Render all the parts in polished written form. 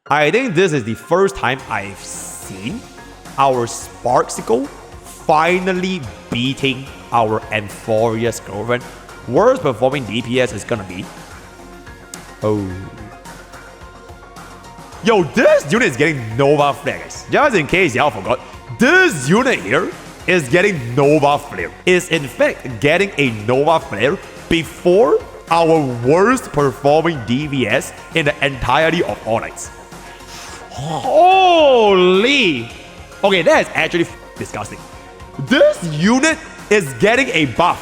I think this is the first time I've seen our Sparksicle finally beating our Amphorea's girlfriend. Worst performing DPS is gonna be... Oh. Yo, this unit is getting Nova Flare, guys. Just in case y'all forgot, this unit here is getting Nova Flare. Is in fact getting a Nova Flare before our worst performing DPS in the entirety of All Knights. Holy! Okay, that is actually disgusting. This unit is getting a buff.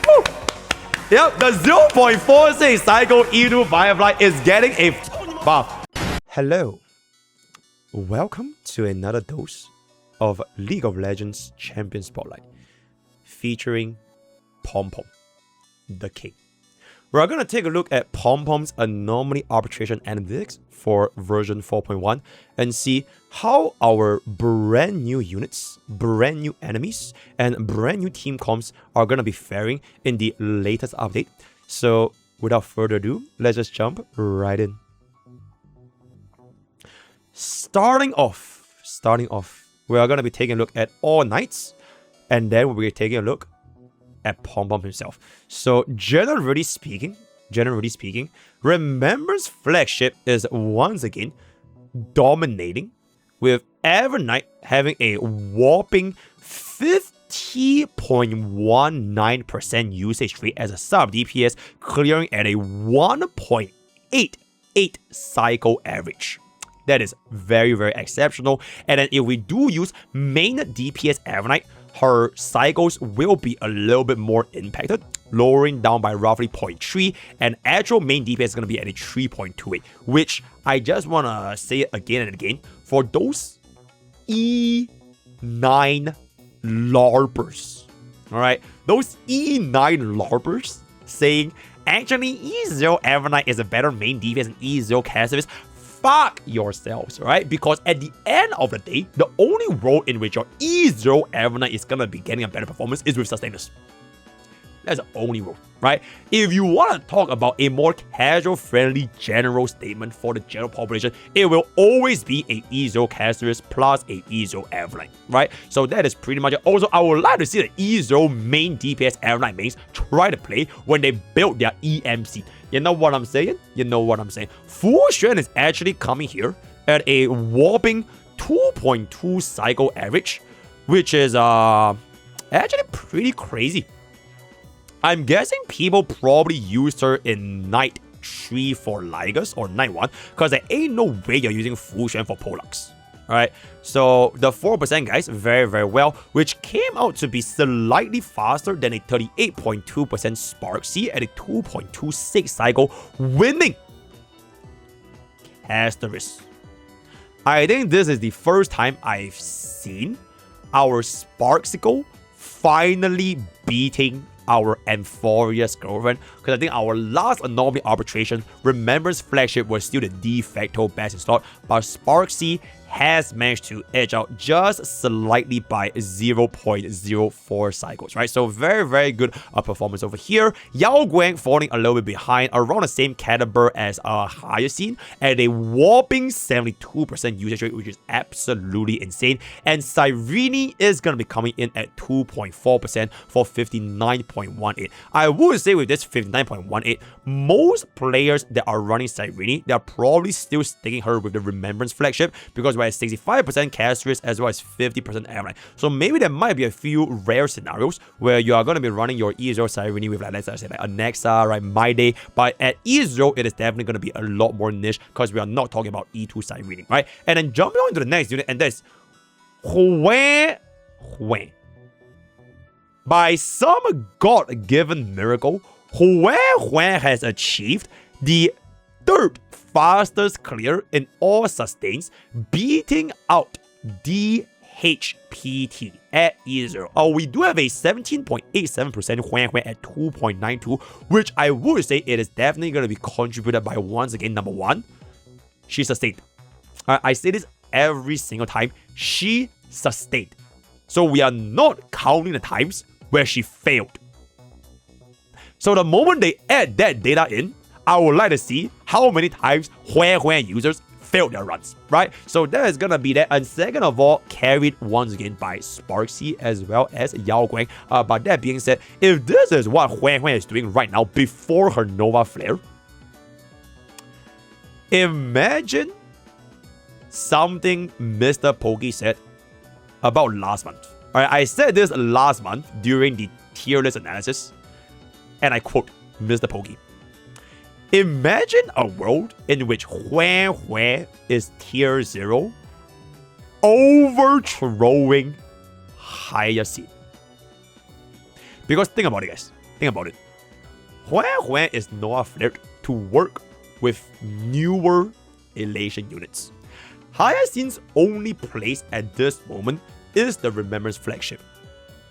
Woo. Yep, the 0.46 cycle E2 Firefly is getting a buff. Hello. Welcome to another dose of League of Legends Champion Spotlight featuring Pom-Pom, the king. We're going to take a look at Pom-Pom's Anomaly Arbitration Analytics for version 4.1 and see how our brand new units, brand new enemies, and brand new team comps are going to be faring in the latest update. So without further ado, let's just jump right in. Starting off, we are going to be taking a look at all knights, and then we'll be taking a look at Pom-Pom himself. So generally speaking, Remember's flagship is once again dominating, with every knight having a whopping 50.19% usage rate as a sub DPS, clearing at a 1.88 cycle average. That is very, very exceptional. And then if we do use main DPS every knight, her cycles will be a little bit more impacted, lowering down by roughly 0.3, and actual main DPS is going to be at a 3.28, which I just want to say it again and again, for those E9 LARPers, alright, those E9 LARPers saying, actually E0 Evernight is a better main DPS than E0 Cassius, fuck yourselves, right? Because at the end of the day, the only role in which your E0 Evernight is gonna be getting a better performance is with sustainers. That's the only role, right? If you want to talk about a more casual-friendly general statement for the general population, it will always be a E0 Cassius plus a E0 Evernight, right? So that is pretty much it. Also, I would like to see the E0 main DPS Evernight mains try to play when they build their EMC. You know what I'm saying? Fu Xuan is actually coming here at a whopping 2.2 cycle average, which is actually pretty crazy. I'm guessing people probably used her in Night 3 for Ligas or Night 1, because there ain't no way you're using Fu Xuan for Pollux. Alright, so the 4% guys, very, very well, which came out to be slightly faster than a 38.2% Spark C at a 2.26 cycle, winning Asterisk. I think this is the first time I've seen our Sparksicle finally beating our Amphorea's girlfriend, because I think our last Anomaly Arbitration, Remember's flagship was still the de facto best in slot, but Sparksy has managed to edge out just slightly by 0.04 cycles, right? So very, very good performance over here. Yao Guang falling a little bit behind, around the same caliber as Hyoscene at a whopping 72% usage rate, which is absolutely insane. And Cyrene is going to be coming in at 2.4% for 59.18. I would say with this 59.18, most players that are running Cyrene, they're probably still sticking her with the Remembrance flagship, because we're at 65% Castrius as well as 50% Airline. So maybe there might be a few rare scenarios where you are going to be running your E0 Cyrene with, like, let's say, like a Nexa, right, My Day. But at E0, it is definitely going to be a lot more niche, because we are not talking about E2 Cyrene, right? And then jumping on to the next unit, and that's Huan. By some god-given miracle, Huan has achieved the third fastest clear in all sustains, beating out DHPT at E0. We do have a 17.87% Huan at 2.92, which I would say it is definitely going to be contributed by, once again, number one, she sustained. I say this every single time, she sustained. So we are not counting the times where she failed. So the moment they add that data in, I would like to see how many times Huan users failed their runs, right? So that is gonna be that. And second of all, carried once again by Sparksy as well as Yao Guang. But that being said, if this is what Huan is doing right now before her Nova Flare, imagine something MrPokke said about last month. Alright, I said this last month during the tier list analysis, and I quote MrPokke. Imagine a world in which Huan is tier 0, overthrowing Hyacinth. Because think about it, guys. Think about it. Huan is not flared to work with newer Elation units. Hyacinth's only place at this moment is the Remembrance flagship.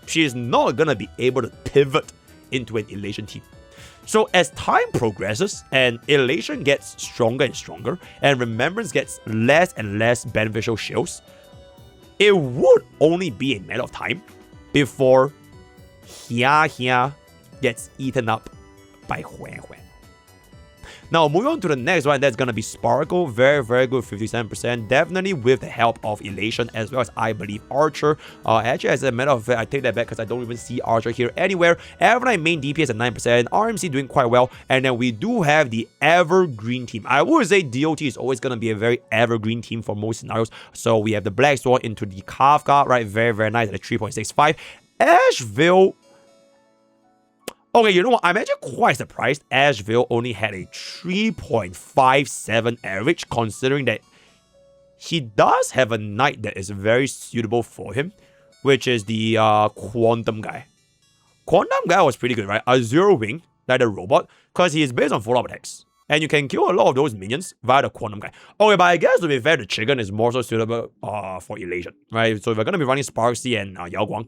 She is not gonna be able to pivot into an Elation team. So as time progresses and Elation gets stronger and stronger and Remembrance gets less and less beneficial shields, it would only be a matter of time before Hia gets eaten up by Huan. Now, moving on to the next one, that's going to be Sparkle. Very, very good, 57%. Definitely with the help of Elation as well as, I believe, Archer. Actually, as a matter of fact, I take that back because I don't even see Archer here anywhere. Evernight main DPS at 9%. RMC doing quite well. And then we do have the Evergreen team. I would say DOT is always going to be a very evergreen team for most scenarios. So we have the Black Swan into the Kafka, right? Very, very nice at a 3.65. Asheville. Okay, you know what? I'm actually quite surprised Asheville only had a 3.57 average, considering that he does have a knight that is very suitable for him, which is the Quantum guy. Quantum guy was pretty good, right? A 0 wing, like the robot, because he is based on follow-up attacks. And you can kill a lot of those minions via the Quantum guy. Okay, but I guess to be fair, the Chicken is more so suitable for Elation, right? So if we're going to be running Sparksy and Yao Guang,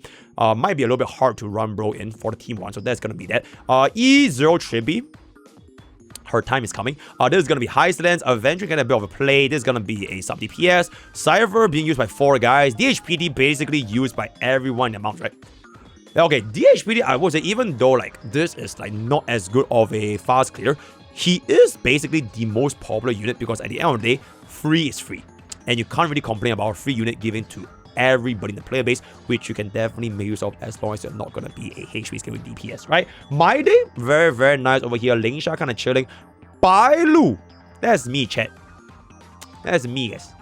might be a little bit hard to run bro in for the team 1. So that's going to be that. E0 Trippy. Her time is coming. This is going to be Highlands. Eventually getting a bit of a play. This is going to be a sub DPS. Cypher being used by 4 guys. DHPD basically used by everyone in the mount, right? Okay, DHPD, I would say, even though like this is like not as good of a fast clear, he is basically the most popular unit because at the end of the day, free is free. And you can't really complain about a free unit given to everybody in the player base, which you can definitely make use of as long as you're not going to be a HP scaling DPS, right? My day, very, very nice over here. Lingsha kind of chilling. Bailu, that's me, chat. That's me, guys.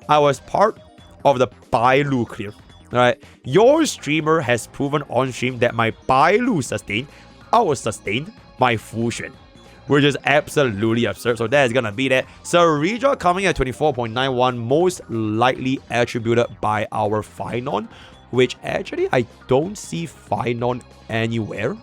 I was part of the Bailu clear. Alright, your streamer has proven on stream that my Bailu sustained, I was sustained my Fusion, which is absolutely absurd. So that is gonna be that. So redraw coming at 24.91, most likely attributed by our Finon, which actually I don't see Finon anywhere.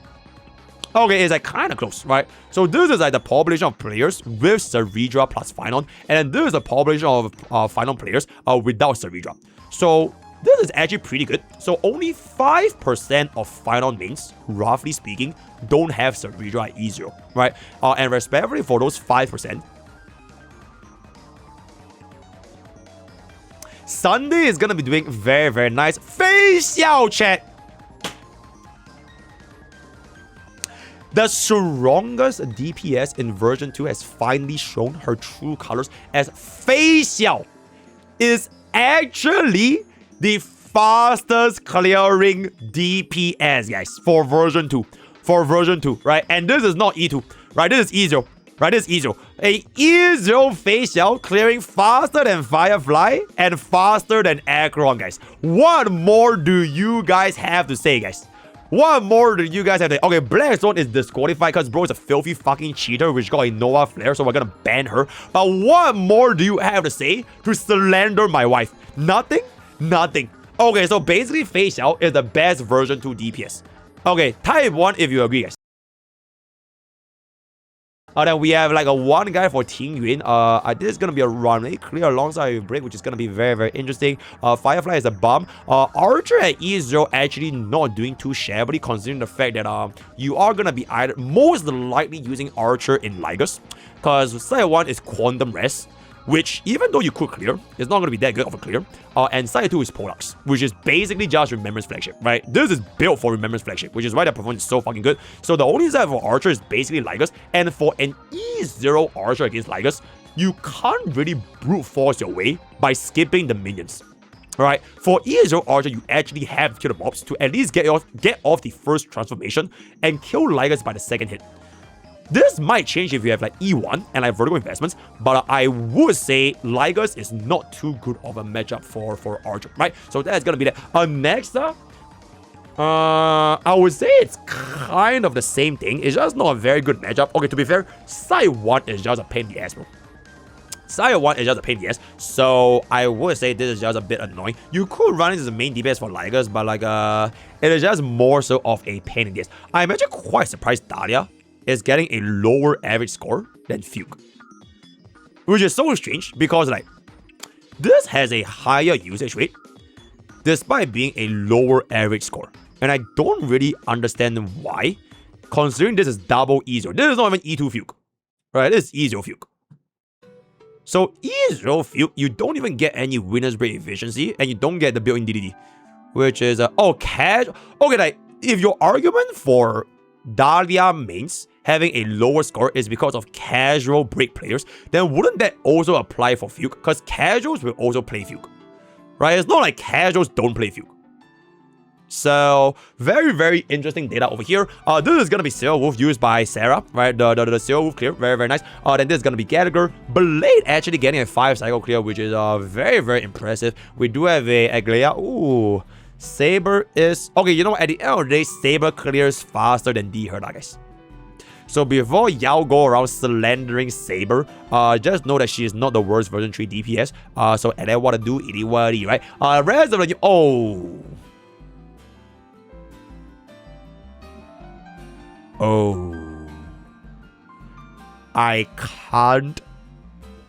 Okay, it's like kind of close, right? So this is like the population of players with Ceredra plus Finon, and then this is the population of Finon players without Ceredra. So this is actually pretty good. So only 5% of Finon mains, roughly speaking, don't have Ceredra at E0, right? And respectively for those 5%, Sunday is gonna be doing very, very nice. Fei Xiao, chat! The strongest DPS in version 2 has finally shown her true colors, as Fei Xiao is actually the fastest clearing DPS, guys, for version 2. For version 2, right? And this is not E2, right? This is E0, right? This is E0. A E0 Fei Xiao clearing faster than Firefly and faster than ACHERON, guys. What more do you guys have to say, guys? What more do you guys have to say? Okay, Blackstone is disqualified because bro is a filthy fucking cheater which got a Nova Flare, so we're gonna ban her. But what more do you have to say to slander my wife? Nothing? Nothing. Okay, so basically Fei Xiao is the best version 2 DPS. Okay, type 1 if you agree, guys. Then we have like a 1 guy for Ting Yun. This is gonna be a runway clear alongside a break, which is gonna be very, very interesting. Firefly is a bum. Archer at E0 actually not doing too shabbily, considering the fact that you are gonna be either most likely using Archer in Ligus, because side 1 is Quantum Rest, which even though you could clear, it's not going to be that good of a clear. And side 2 is Poleaxe, which is basically just Remembrance Flagship, right? This is built for Remembrance Flagship, which is why the performance is so fucking good. So the only side for Archer is basically Lygus, and for an E0 Archer against Lygus, you can't really brute force your way by skipping the minions. Alright, for E0 Archer, you actually have to kill the mobs to at least get off the first transformation and kill Lygus by the second hit. This might change if you have like E1 and like vertical investments, but I would say Lygus is not too good of a matchup for Archer, right? So that's gonna be that. Next up, I would say it's kind of the same thing. It's just not a very good matchup. Okay, to be fair, side 1 is just a pain in the ass, bro. Side 1 is just a pain in the ass, so I would say this is just a bit annoying. You could run into the main DPS for Lygus, but like it is just more so of a pain in the ass. I'm actually quite surprised Dahlia is getting a lower average score than Fuke, which is so strange because like this has a higher usage rate despite being a lower average score, and I don't really understand why, considering this is double E0. This is not even E2 Fuke, right? This is E0 Fuke. So E0 Fuke, you don't even get any winner's break efficiency, and you don't get the built-in DDD, which is casual. Okay, like if your argument for Dahlia mains having a lower score is because of casual break players, then wouldn't that also apply for Fuke? Because casuals will also play Fuke, right? It's not like casuals don't play Fuke. So very, very interesting data over here. This is gonna be Sail Wolf used by Sarah, right? The Sail Wolf clear, very, very nice. Then this is gonna be Gallagher. Blade actually getting a 5 cycle clear, which is very, very impressive. We do have a Aglaya. Ooh, Saber is okay. You know what? At the end of the day, Saber clears faster than D Herda, guys. So before y'all go around slandering Saber, just know that she is not the worst version 3 DPS. So and then what to do, itty watty, right? Rest of the I can't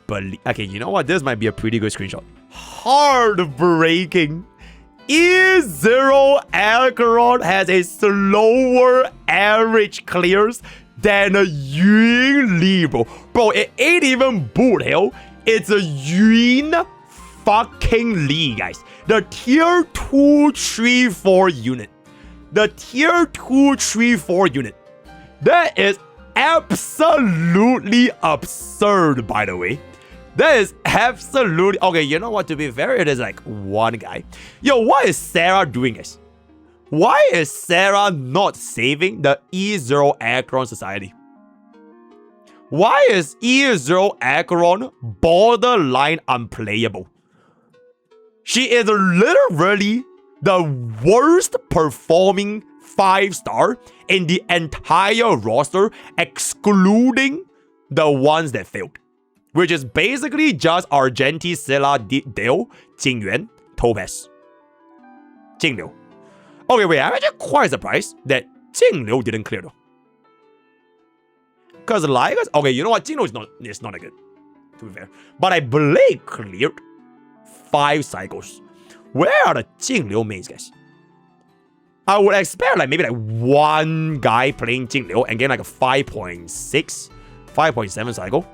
believe. Okay, you know what? This might be a pretty good screenshot. Heartbreaking. E0 ACHERON has a slower average clears than a Yun Li, bro. Bro, it ain't even boot hell. It's a Yun fucking Li, guys. The tier 2, 3, 4 unit. The tier 2, 3, 4 unit. That is absolutely absurd, by the way. That is absolutely... Okay, you know what? To be fair, it is like one guy. Yo, what is Sarah doing, guys? Why is Sarah not saving the E0 ACHERON society? Why is E0 ACHERON borderline unplayable? She is literally the worst performing 5-star in the entire roster, excluding the ones that failed, which is basically just Argenti, Scylla, Dale, Jingyuan, Topaz, Jingliu. Okay, wait, I'm actually quite surprised that Jingliu didn't clear though. Because Lygus, okay, you know what, Jingliu is not that good, to be fair. But I believe cleared 5 cycles. Where are the Jingliu mains, guys? I would expect like maybe like one guy playing Jingliu and getting like a 5.6, 5.7 cycle.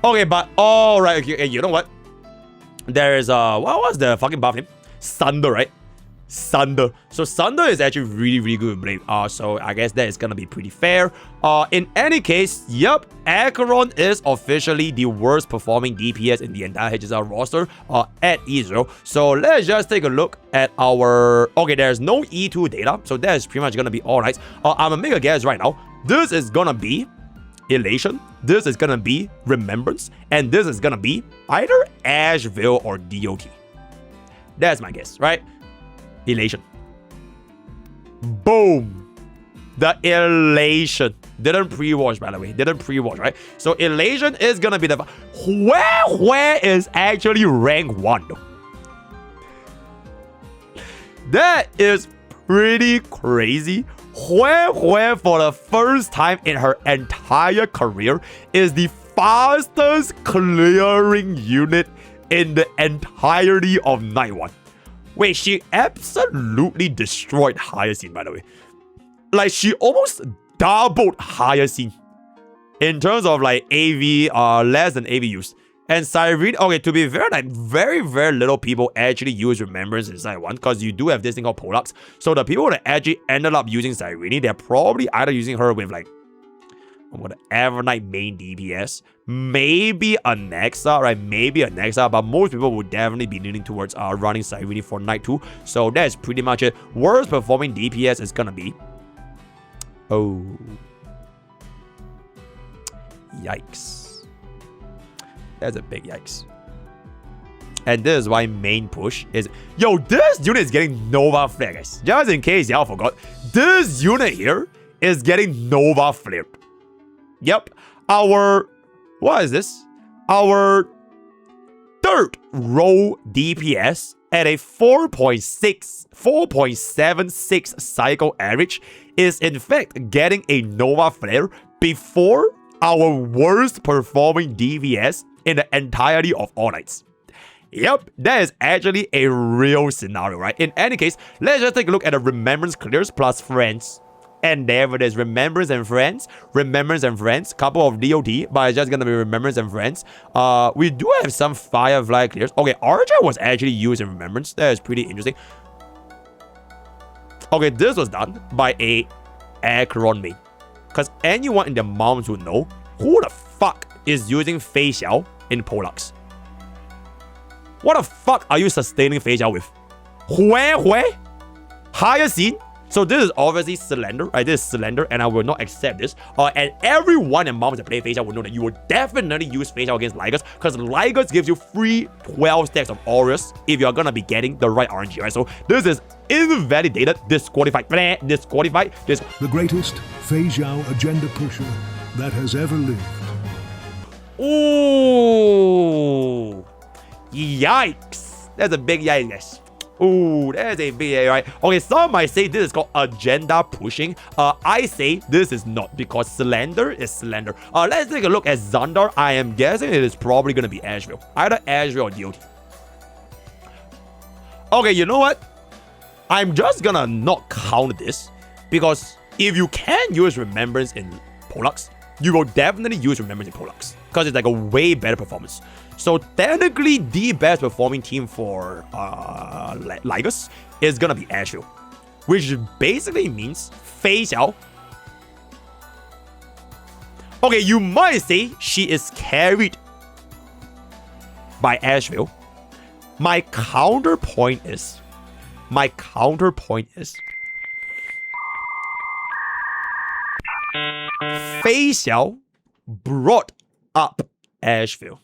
Okay, but alright, okay, you know what? There's what was the fucking buff name? Sunder, right? Sunder. So Sunder is actually really, really good with Blade. So I guess that is gonna be pretty fair. In any case, yep, ACHERON is officially the worst performing DPS in the entire HSR roster at E0. So let's just take a look at our... Okay, there's no E2 data, so that is pretty much gonna be alright. I'm gonna make a guess right now. This is gonna be Elation, this is gonna be Remembrance, and this is gonna be either Asheville or DOT. That's my guess, right? Elation. Boom. The Elation. Didn't pre-watch, by the way. Didn't pre-watch, right? So Elation is gonna be the... Where is actually rank 1 though? That is pretty crazy. Where for the first time in her entire career is the fastest clearing unit in the entirety of Night 1. Wait, she absolutely destroyed Hyacinth, by the way. Like, she almost doubled Hyacinth in terms of like AV, less than AV use. And Cyrene, okay, to be fair, like very little people actually use Remembrance inside one, because you do have this thing called Pollux. So the people that actually ended up using Cyrene, they're probably either using her with like Evernight main DPS, maybe a Nexa, right? Maybe a Nexa, but most people would definitely be leaning towards running Cyrene for Night 2. So that's pretty much it. Worst performing DPS is gonna be... Oh. Yikes. That's a big yikes. And this is why main push is... Yo, this unit is getting Nova Flare, guys. Just in case y'all forgot, this unit here is getting Nova Flare. Yep, what is this? Our third row DPS at a 4.76 cycle average is in fact getting a Nova Flare before our worst performing DPS in the entirety of All Knights. Yep, that is actually a real scenario, right? In any case, let's just take a look at the Remembrance clears plus Friends. And there it is, Remembrance and Friends, couple of DOT, but it's just gonna be Remembrance and Friends. We do have some Firefly clears. Okay, Archer was actually used in Remembrance. That is pretty interesting. Okay, this was done by a ACHERON main. Because anyone in the moms would know who the fuck is using Fei Xiao in Pollux. What the fuck are you sustaining Fei Xiao with? Hui? Higher scene? So this is obviously Slender, right? This is Slender, and I will not accept this. And everyone in moms that play Fei Xiao will know that you will definitely use Fei Xiao against Ligus, because Ligus gives you free 12 stacks of Aureus if you're gonna be getting the right RNG, right? So this is invalidated, disqualified. The greatest Fei Xiao agenda pusher that has ever lived. Ooh, yikes! That's a big yikes, guys. Ooh, that's a big yikes, right? Okay, some might say this is called agenda pushing. I say this is not, because Slender is Slender. Let's take a look at Xandar. I am guessing it is probably gonna be Asheville, either Asheville or DOT. Okay, you know what? I'm just gonna not count this, because if you can use Remembrance in Pollux, you will definitely use Remembrance in Pollux, because it's like a way better performance. So technically, the best performing team for Ligus is gonna be Asheville, which basically means Fei Xiao. Okay, you might say she is carried by Asheville. My counterpoint is Fei Xiao brought up Asheville.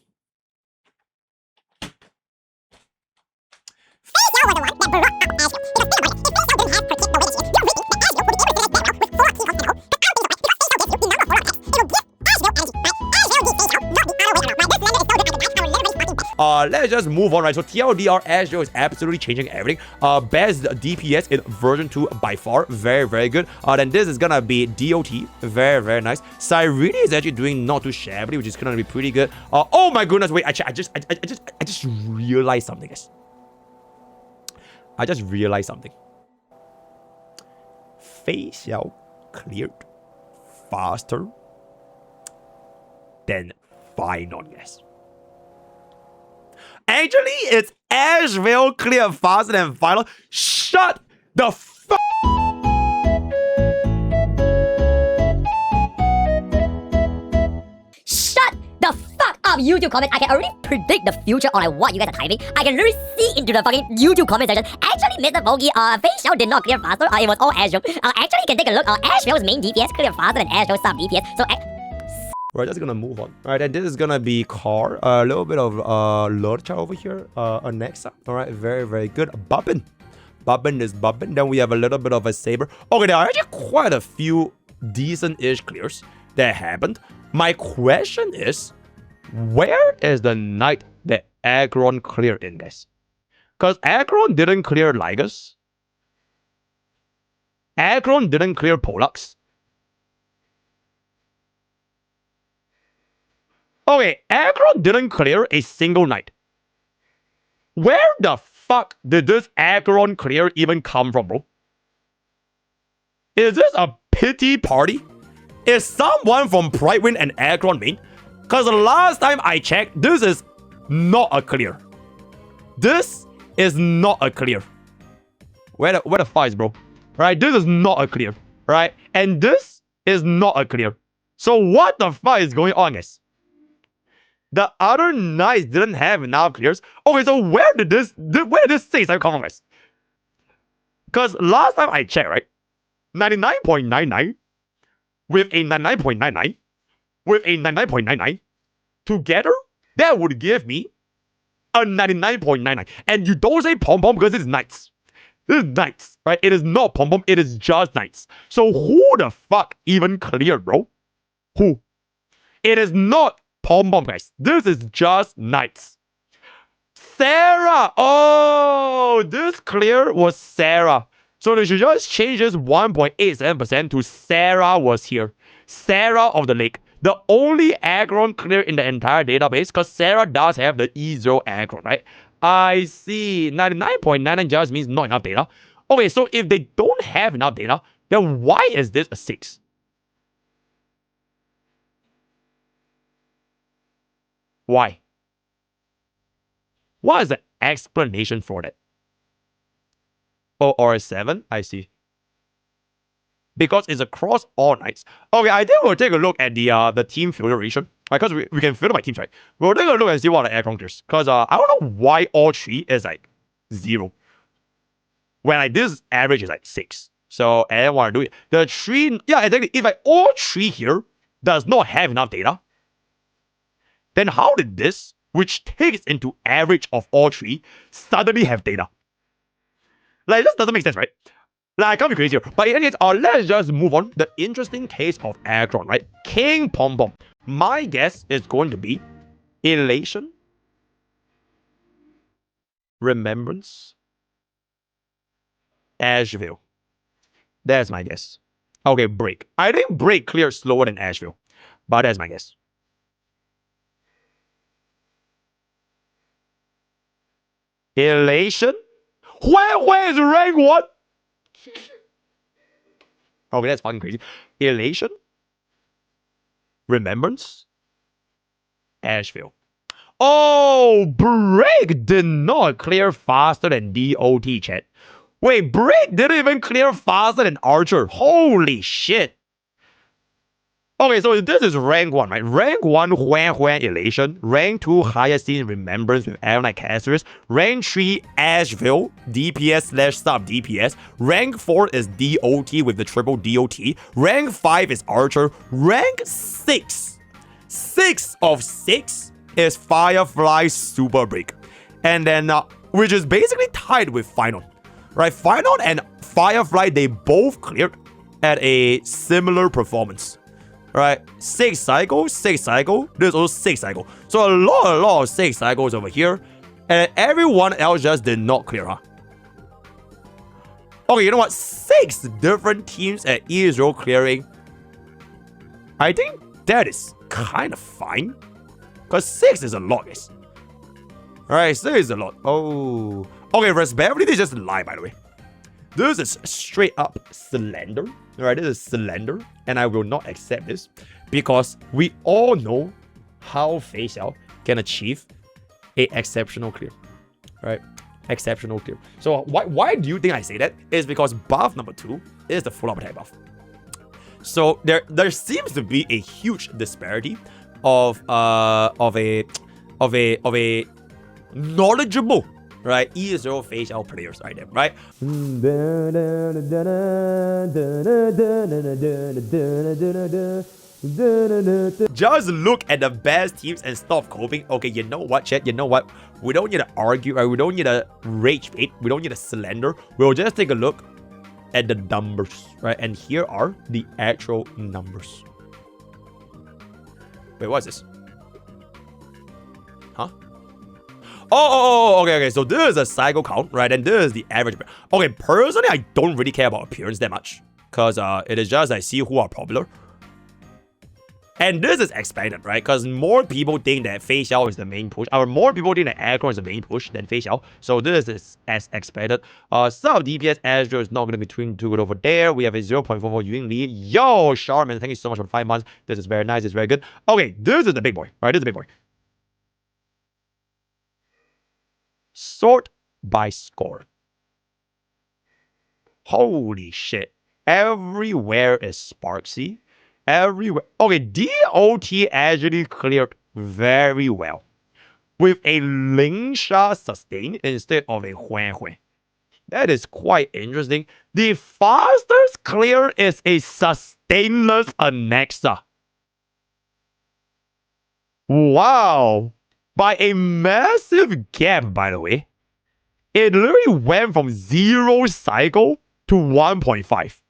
Let's just move on, right? So TLDR Asheville is absolutely changing everything. Best DPS in version 2 by far. Very good. Then this is gonna be DOT. Very nice. Cyrene is actually doing not too shabby, which is gonna be pretty good. Oh my goodness, wait, I just realized something, guys. I just realized something. Fei Xiao cleared faster than Finon, guys. Actually, it's Asheville cleared faster than Finon. Shut the fuck. Shut the fuck up, YouTube comments. I can already predict the future on like what you guys are typing. I can literally see into the fucking YouTube comment section. Actually, MrPokke, Fei Xiao did not clear faster. It was all Asheville. Actually, you can take a look. Asheville's main DPS cleared faster than Asheville's sub DPS. So. We're just gonna move on. Alright, and this is gonna be Car. A little bit of Lurcha over here. A Nexa. Alright, very good. Bubbin. Bubbin is Bubbin. Then we have a little bit of a Saber. Okay, there are actually quite a few decent-ish clears that happened. My question is, where is the knight that ACHERON cleared in, guys? Because ACHERON didn't clear Ligus. ACHERON didn't clear Pollux. Okay, ACHERON didn't clear a single knight. Where the fuck did this ACHERON clear even come from, bro? Is this a pity party? Is someone from Prydwen and ACHERON main? Because the last time I checked, this is not a clear. This is not a clear. Where the fuck is, bro? Right, this is not a clear. Right, and this is not a clear. So what the fuck is going on, guys? The other knights didn't have enough clears. Okay, so where did this 6 come from, guys? Because last time I checked, right, 99.99 with a 99.99 with a 99.99 together, that would give me a 99.99. And you don't say Pom-Pom because it's knights. This is knights, right? It is not Pom-Pom, it is just knights. So who the fuck even cleared, bro? Who? It is not Pom-Pom, guys. This is just knights. Sarah! Oh, this clear was Sarah. So they should just change this 1.87% to Sarah was here. Sarah of the Lake. The only ACHERON clear in the entire database, because Sarah does have the E0 ACHERON, right? I see. 99.99 just means not enough data. Okay, so if they don't have enough data, then why is this a 6? Why? What is the explanation for that? Oh, or a 7? I see. Because it's across all nights. Okay, I think we'll take a look at the team filtration. Right, because we can filter by teams, right? We'll take a look and see what the ACHERON clears. Because I don't know why all 3 is like 0. When like this average is like 6. So I don't want to do it. The 3, yeah, exactly. If like all 3 here does not have enough data, then how did this, which takes into average of all 3, suddenly have data? Like, this doesn't make sense, right? Like, I can't be crazy here. But in any case, let's just move on. The interesting case of ACHERON, right? King Pom-Pom. My guess is going to be Elation, Remembrance, Asheville. That's my guess. Okay, Break. I think Break clears slower than Asheville. But that's my guess. Elation? Where is rank 1? Okay, that's fucking crazy. Elation? Remembrance? Asheville. Oh, Break did not clear faster than DOT, chat. Wait, Break didn't even clear faster than Archer. Holy shit. Okay, so this is rank 1, right? Rank 1, Huan Elation. Rank 2, Hyacinth Remembrance with Aeronite Casters. Rank 3, Asheville, DPS/sub DPS. Rank 4 is DOT with the triple DOT. Rank 5 is Archer. Rank 6. 6 of 6 is Firefly Super Break. And then, which is basically tied with Final. Right? Final and Firefly, they both cleared at a similar performance. Right, 6 cycle, 6 cycle. There's also 6 cycle. So a lot of 6 cycles over here, and everyone else just did not clear, huh? Okay, you know what? 6 different teams at E0 clearing. I think that is kind of fine, because 6 is a lot, guys. Alright, 6 is a lot. Oh, okay. Respectfully, this is just a lie, by the way. This is straight up slender. Alright, this is slender, and I will not accept this because we all know how Facial can achieve a exceptional clear. Right? Exceptional clear. So why do you think I say that? It's because buff number 2 is the full up attack buff. So there seems to be a huge disparity of a knowledgeable, right, E0 Facial players right there, right? Just look at the best teams and stop coping. Okay, you know what, chat? You know what? We don't need to argue, right? We don't need to rage bait. We don't need to slender. We'll just take a look at the numbers, right? And here are the actual numbers. Wait, what's this? Huh? Okay. So this is a cycle count, right? And this is the average. Okay, personally, I don't really care about appearance that much, because it is just I see who are popular. And this is expected, right? Because more people think that Facial is the main push, or more people think that ACHERON is the main push than Facial. So this is as expected. Sub DPS Azure is not going to be too good over there. We have a 0.44 Yun lead. Yo, Charmin, thank you so much for 5 months. This is very nice. It's very good. Okay, this is the big boy. All right, this is the big boy. Sort by score. Holy shit. Everywhere is Sparksy. Everywhere. Okay, DOT actually cleared very well. With a Lingsha sustain instead of a Huan. That is quite interesting. The fastest clear is a sustainless Anexa. Wow. By a massive gap, by the way. It literally went from 0 cycle to 1.5.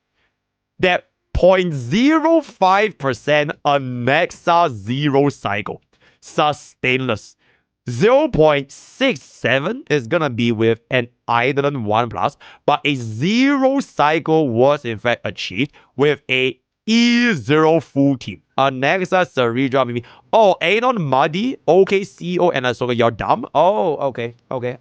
That 0.05% Anexa 0 cycle. Sustainless. 0.67 is gonna be with an Idolin 1 plus, but a 0 cycle was in fact achieved with a E0 full team. Anexa, Saridra, Mimi. Oh, Anon, Muddy, OKCO, and Ahsoka, you're dumb? Oh, okay,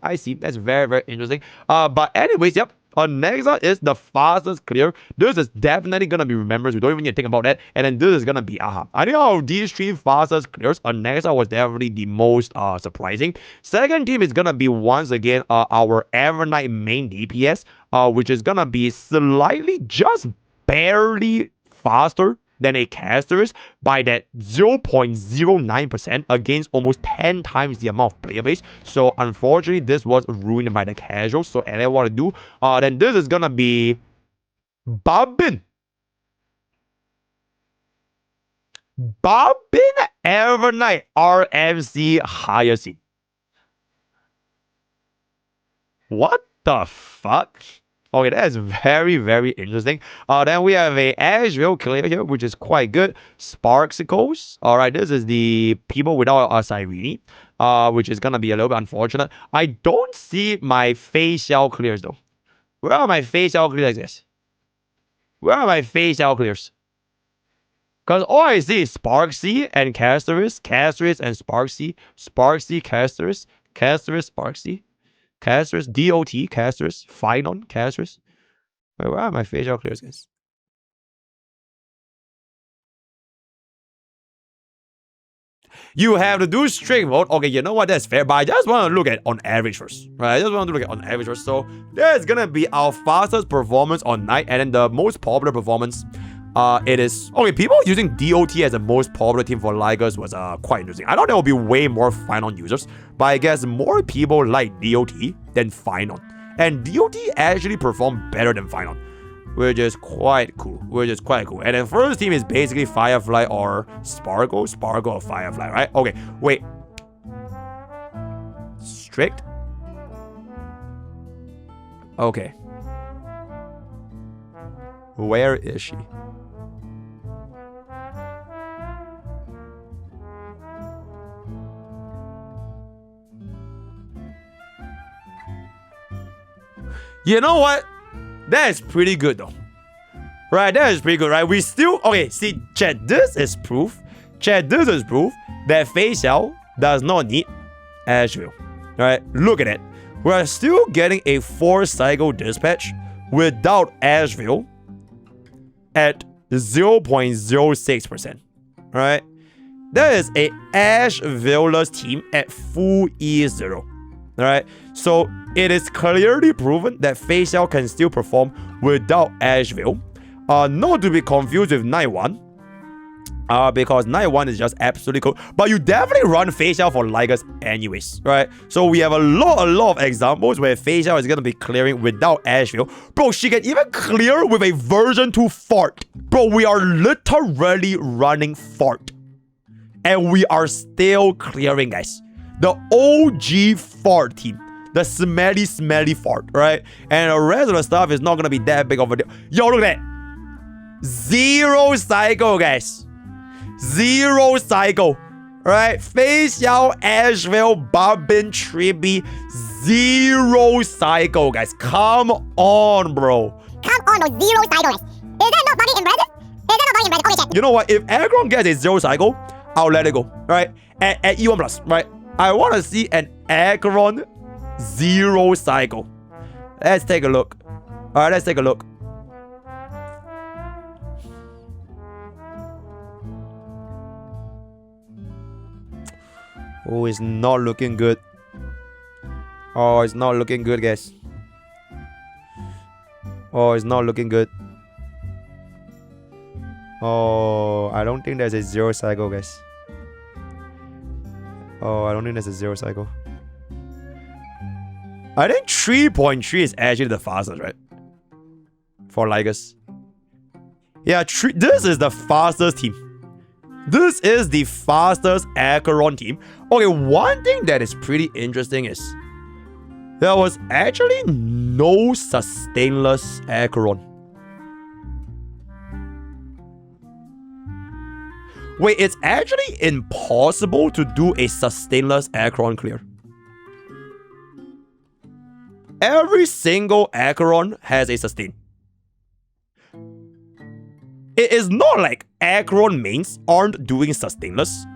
I see. That's very, very interesting. But anyways, yep. Anexa is the fastest clear. This is definitely gonna be remembered. We don't even need to think about that. And then this is gonna be I think out of these 3 fastest clears, Anexa was definitely the most surprising. Second team is gonna be once again our Evernight main DPS, which is gonna be slightly, just barely faster than a caster is by that 0.09% against almost 10 times the amount of player base. So unfortunately, this was ruined by the casuals. So and I want to do, then this is gonna be Bobbin. Evernight RMC Hyacinth. What the fuck? Okay, that is very, very interesting. Then we have a Asheville clear here, which is quite good. Sparksicles. Alright, this is the people without a Cyrene, which is gonna be a little bit unfortunate. I don't see my facial clears though. Where are my facial clears like this? Where are my facial clears? Because all I see is Sparksy and Casterus, Casterus and Sparksy, Sparksy, Casterus, Casterus, Sparksy. Casterus, DOT, Casterus, Phynon, Casterus. Wait, where are my facial clears, guys? You have to do strict mode. Okay, you know what? That's fair, but I just want to look at on average first. Right? I just want to look at on average first. So, that's gonna be our fastest performance on night, and then the most popular performance. It is okay. People using DOT as the most popular team for Ligers was quite interesting. I thought there would be way more Phynon users, but I guess more people like DOT than Phynon, and DOT actually performed better than Phynon, which is quite cool. And then first team is basically Firefly or Sparkle or Firefly, right? Okay, wait. Strict. Okay. Where is she? You know what? That is pretty good though. Right, that is pretty good, right? We still, okay, see, chat, this is proof that facial does not need Asheville. Right, look at it. We're still getting a 4-cycle dispatch without Asheville at 0.06%. Right? That is a Asheville-less team at full E0. Alright, so it is clearly proven that facial can still perform without Asheville. Not to be confused with Night 1. Because Night 1 is just absolutely cool. But you definitely run facial for Ligers anyways, right? So we have a lot of examples where facial is gonna be clearing without Asheville. Bro, she can even clear with a version 2 fart. Bro, we are literally running fart. And we are still clearing, guys. The OG fart team. The smelly fart, right? And the rest of the stuff is not gonna be that big of a deal. Yo, look at that. 0 cycle, guys. 0 cycle. Right? Facial, Asheville, Bobbin, Tribby. 0 cycle, guys. Come on, bro. Come on, no 0 cycle, guys. Is that not fucking impressive? Okay, check. You know what? If Acheron gets a 0 cycle, I'll let it go. Right? At E1 plus, right? I want to see an Acheron 0 cycle. Let's take a look. Alright, let's take a look. Oh, it's not looking good. Oh, it's not looking good, guys. Oh, it's not looking good. Oh, I don't think there's a 0 cycle, guys. Oh, I don't think there's a 0 cycle. I think 3.3 is actually the fastest, right? For Ligas. Yeah, this is the fastest team. This is the fastest ACHERON team. Okay, one thing that is pretty interesting is there was actually no sustainless ACHERON. Wait, it's actually impossible to do a sustainless ACHERON clear. Every single ACHERON has a sustain. It is not like ACHERON mains aren't doing sustainless.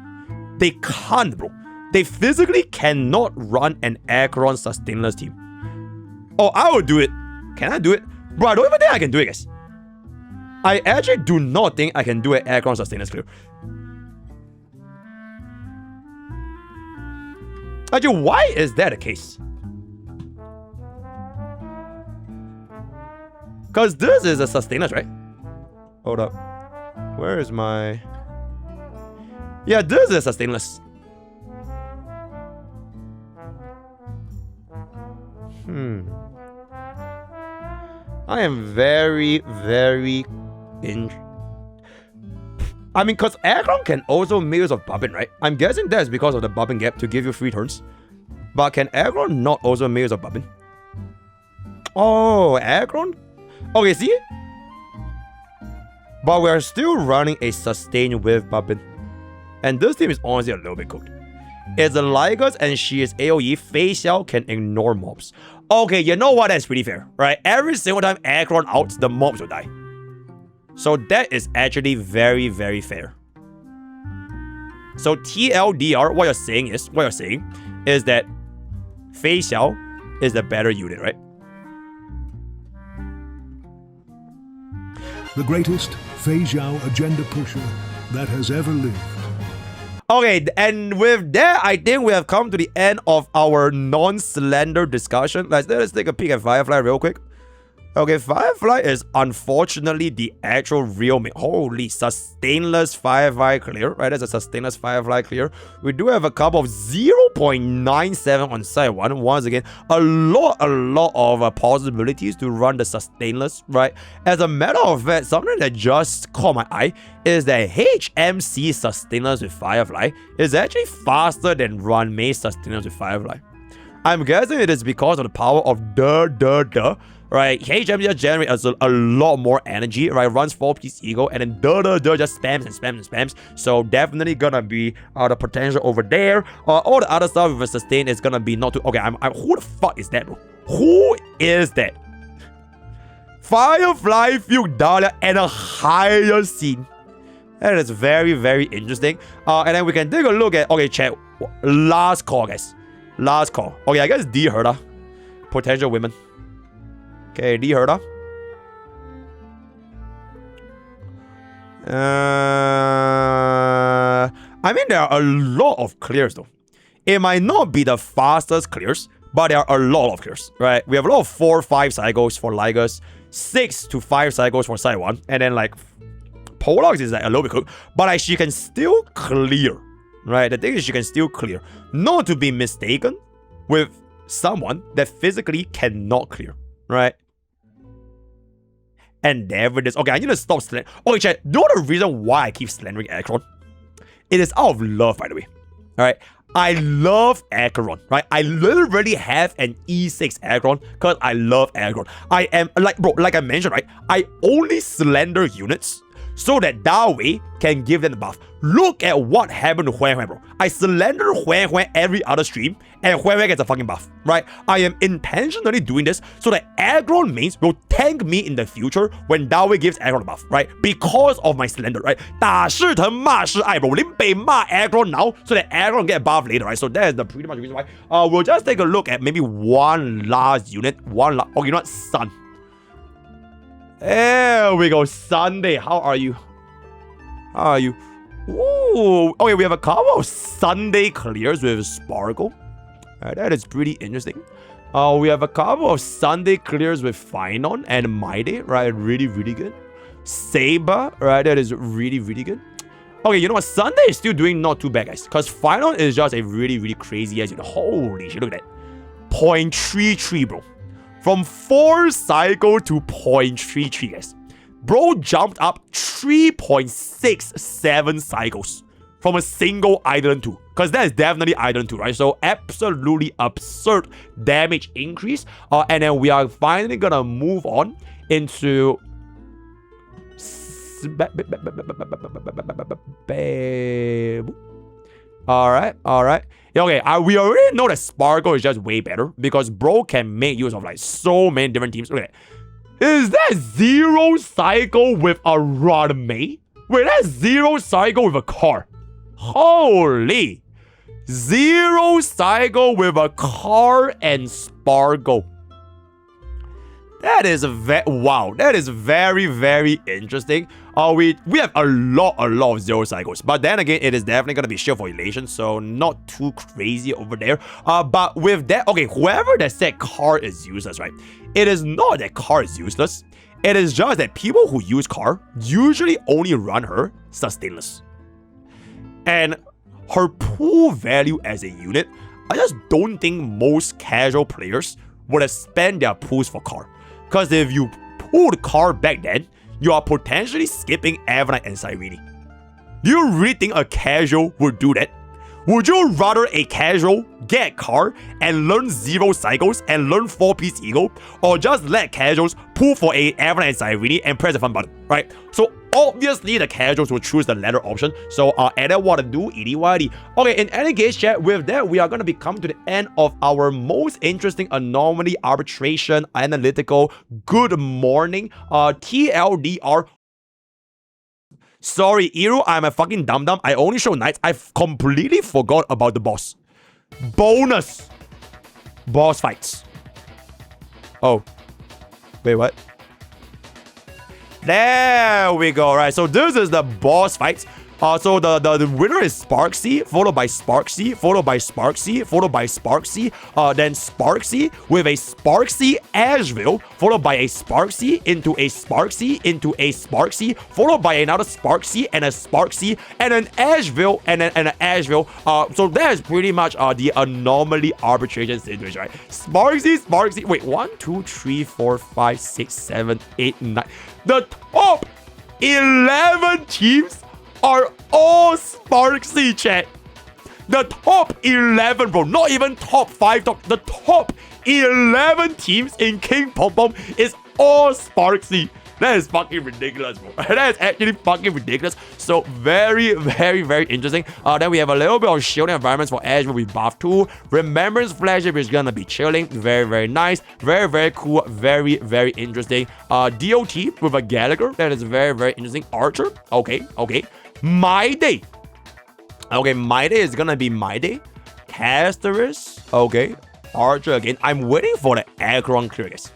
They can't, bro. They physically cannot run an ACHERON sustainless team. Oh, I will do it. Can I do it? Bro, I don't even think I can do it, guys. I actually do not think I can do an ACHERON sustainless clear. Actually, why is that the case? Because this is a sustainless, right? Hold up. Where is my... Yeah, this is a sustainless. I am very I mean, because ACHERON can also make use of bobbin, right? I'm guessing that's because of the bobbin gap to give you free turns. But can ACHERON not also make use of bobbin? Oh, ACHERON? Okay, see? But we're still running a sustain with bobbin. And this team is honestly a little bit cooked. It's a Ligas and she is AoE. Facial can ignore mobs. Okay, you know what? That's pretty fair, right? Every single time ACHERON outs, the mobs will die. So that is actually very fair. So TLDR, what you're saying is that Facial is the better unit, right? The greatest Fei Zhao agenda pusher that has ever lived. Okay, and with that, I think we have come to the end of our non-slender discussion. Let's take a peek at Firefly real quick. Okay, Firefly is unfortunately the actual real main. Holy, sustainless Firefly clear, right? That's a sustainless Firefly clear. We do have a couple of 0.97 on side 1. Once again, a lot of possibilities to run the sustainless, right? As a matter of fact, something that just caught my eye is that HMC sustainers with Firefly is actually faster than run May sustainers with Firefly. I'm guessing it is because of the power of right? HMC just generates a lot more energy, right? Runs 4-piece ego and then just spams. So definitely gonna be the potential over there. All the other stuff with a sustain is gonna be not too... Okay, who the fuck is that, bro? Who is that? Firefly, Feudalia, and a higher scene. That is very interesting. And then we can take a look at... Okay, chat. Last call, guys. Last call. Okay, I guess D Herda. Potential women. Okay, D Herda. I mean, there are a lot of clears, though. It might not be the fastest clears, but there are a lot of clears, right? We have a lot of 4-5 cycles for Ligas, 6 to 5 cycles for side 1, and then, like, Pollox is like a little bit cooked, but like she can still clear, right? The thing is she can still clear. Not to be mistaken with someone that physically cannot clear, right? And there it is. Okay, I need to stop slendering. Okay, chat, you know the reason why I keep slendering ACHERON? It is out of love, by the way. Alright? I love ACHERON, right? I literally have an E6 ACHERON because I love ACHERON. I am, like, bro, like I mentioned, right? I only slender units so that way can give them the buff. Look at what happened to Huan Huan, bro. I slender Huan Huan every other stream, and Huan Huan gets a fucking buff, right? I am intentionally doing this so that ACHERON mains will tank me in the future when Dawei gives ACHERON a buff, right? Because of my slender, right? 打是疼骂是爱, bro. 你被骂 ACHERON now so that ACHERON get a buff later, right? So that is the pretty much reason why. We'll just take a look at maybe one last unit. Okay, you know what? Sun. There we go. Sunday. How are you? How are you? Ooh. Okay, we have a couple of Sunday clears with Sparkle. Right, that is pretty interesting. We have a couple of Sunday clears with Finon and Maide, right? Really, really good. Saber, right? That is really, really good. Okay, you know what? Sunday is still doing not too bad, guys. Because Finon is just a really, really crazy as you know. Holy shit, look at that. 0.33, bro. From 4 cycle to 0.33, guys. Bro jumped up 3.67 cycles from a single Island 2. Because that is definitely Island 2, right? So absolutely absurd damage increase. And then we are finally gonna move on into... Alright. Okay, we already know that Sparkle is just way better. Because bro can make use of like so many different teams. Look at that. Is that 0 cycle with a Rodme? Wait, that's 0 cycle with a car. Holy. 0 cycle with a car and Sparkle. That is wow. That is very, very interesting. We have a lot of 0 cycles. But then again, it is definitely going to be Shield for Elation. So not too crazy over there. But with that, okay, whoever that said car is useless, right? It is not that car is useless. It is just that people who use car usually only run her sustainless. And her pool value as a unit, I just don't think most casual players would have spent their pools for car. Because if you pulled car back then, you are potentially skipping Avanite and Cyrene. Do you really think a casual would do that? Would you rather a casual get car and learn 0 cycles and learn 4-piece ego, or just let casuals pull for a Avanite and Cyrene and press the fun button, right? So obviously the casuals will choose the latter option. So and what to do, EDYD. Okay, in any case, chat, with that, we are going to be coming to the end of our most interesting anomaly arbitration analytical good morning TLDR. Sorry, Iru, I'm a fucking dum-dum. I only show knights. I completely forgot about the boss. Bonus. Boss fights. Oh. Wait, what? There we go. Right, so this is the boss fights. So the winner is Sparksy, followed by Sparksy, followed by Sparksy, followed by Sparksy, then Sparksy with a Sparksy Asheville, followed by a Sparksy into a Sparksy into a Sparksy, followed by another Sparksy and a Sparksy and an Asheville and an Asheville. So that is pretty much the anomaly arbitration situation, right? Sparksy. Wait, 1, 2, 3, 4, 5, 6, 7, 8, 9. The top 11 teams are all Sparksy, chat. The top 11, bro. Not even top 5. The top 11 teams in King Pom-Pom is all Sparksy. That is fucking ridiculous, bro. That is actually fucking ridiculous. So very, very, very interesting. Then we have a little bit of shielding environments for Asheville with buff 2. Remembrance flagship is gonna be chilling. Very, very nice. Very, very cool. Very, very interesting. DOT with a Gallagher. That is very, very interesting. Archer. Okay. My Day. Okay, My Day is gonna be My Day. Casterus. Okay. Archer again. I'm waiting for the ACHERON clear, guys.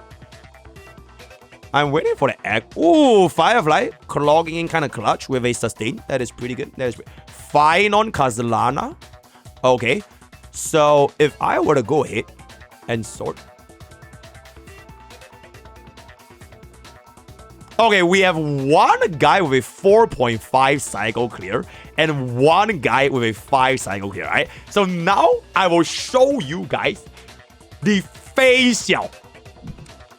I'm waiting for the egg. Ooh, Firefly. Clogging in kind of clutch with a sustain. That is pretty good. Fine on Kazalana. Okay. So, if I were to go ahead and sort. Okay, we have one guy with a 4.5 cycle clear and one guy with a 5 cycle clear, right? So now I will show you guys the facial.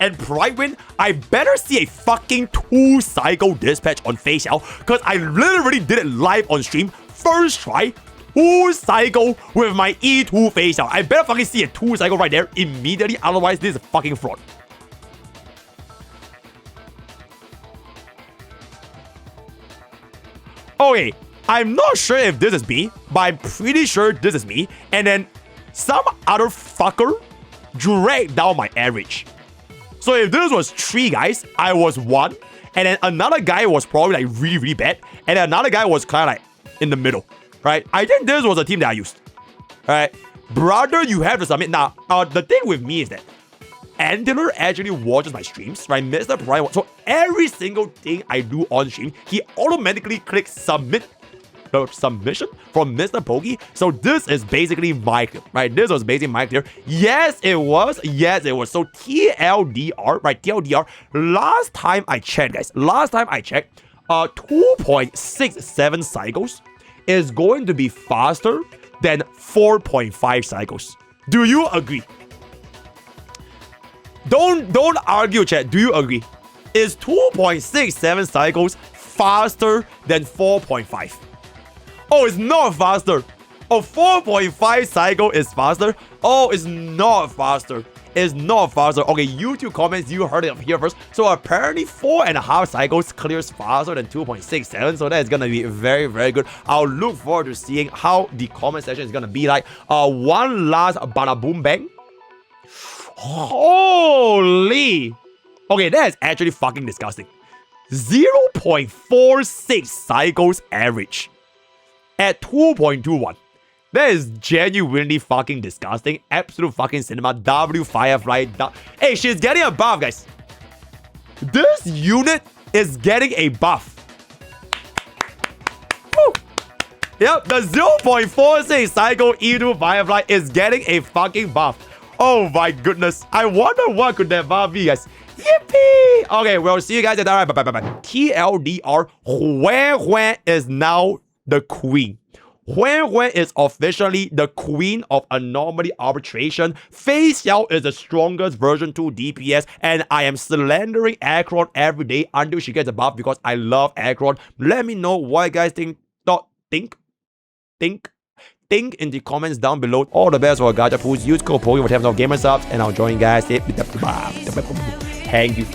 And Prydwen, I better see a fucking 2 cycle dispatch on facial, because I literally did it live on stream. First try, 2 cycle with my E2 facial. I better fucking see a 2 cycle right there immediately, otherwise this is a fucking fraud. Okay, I'm not sure if this is me, but I'm pretty sure this is me. And then some other fucker dragged down my average. So if this was 3 guys, I was 1. And then another guy was probably like really, really bad. And then another guy was kind of like in the middle, right? I think this was the team that I used. Alright, brother, you have to submit. Now, the thing with me is that Antler actually watches my streams, right? MrPokke. So every single thing I do on stream, he automatically clicks submit, the submission from MrPokke. So this is basically my clear, right? This was basically my clear. Yes, it was. Yes, it was. So TLDR, right? TLDR. Last time I checked, guys. 2.67 cycles is going to be faster than 4.5 cycles. Do you agree? Don't argue, chat. Do you agree? Is 2.67 cycles faster than 4.5? Oh, it's not faster. Oh, 4.5 cycle is faster. Oh, it's not faster. It's not faster. Okay, YouTube comments, you heard it here first. So apparently 4.5 cycles clears faster than 2.67. So that is gonna be very, very good. I'll look forward to seeing how the comment section is gonna be like. One last bada boom bang. Holy. Okay, that is actually fucking disgusting. 0.46 cycles average at 2.21. That is genuinely fucking disgusting. Absolute fucking cinema. W Firefly. Hey, she's getting a buff, guys. This unit is getting a buff. Woo. Yep, the 0.46 cycle E2 Firefly is getting a fucking buff. Oh my goodness. I wonder what could that buff be, guys. Yippee! Okay, we'll see you guys at that. Bye. TLDR, Huan is now the queen. Huan is officially the queen of Anomaly Arbitration. Fei Xiao is the strongest version 2 DPS, and I am slandering ACHERON every day until she gets a buff because I love ACHERON. Let me know what you guys think in the comments down below. All the best for gacha pools. Use code POKE for 10% off gamer subs, and I'll join you guys. Thank you.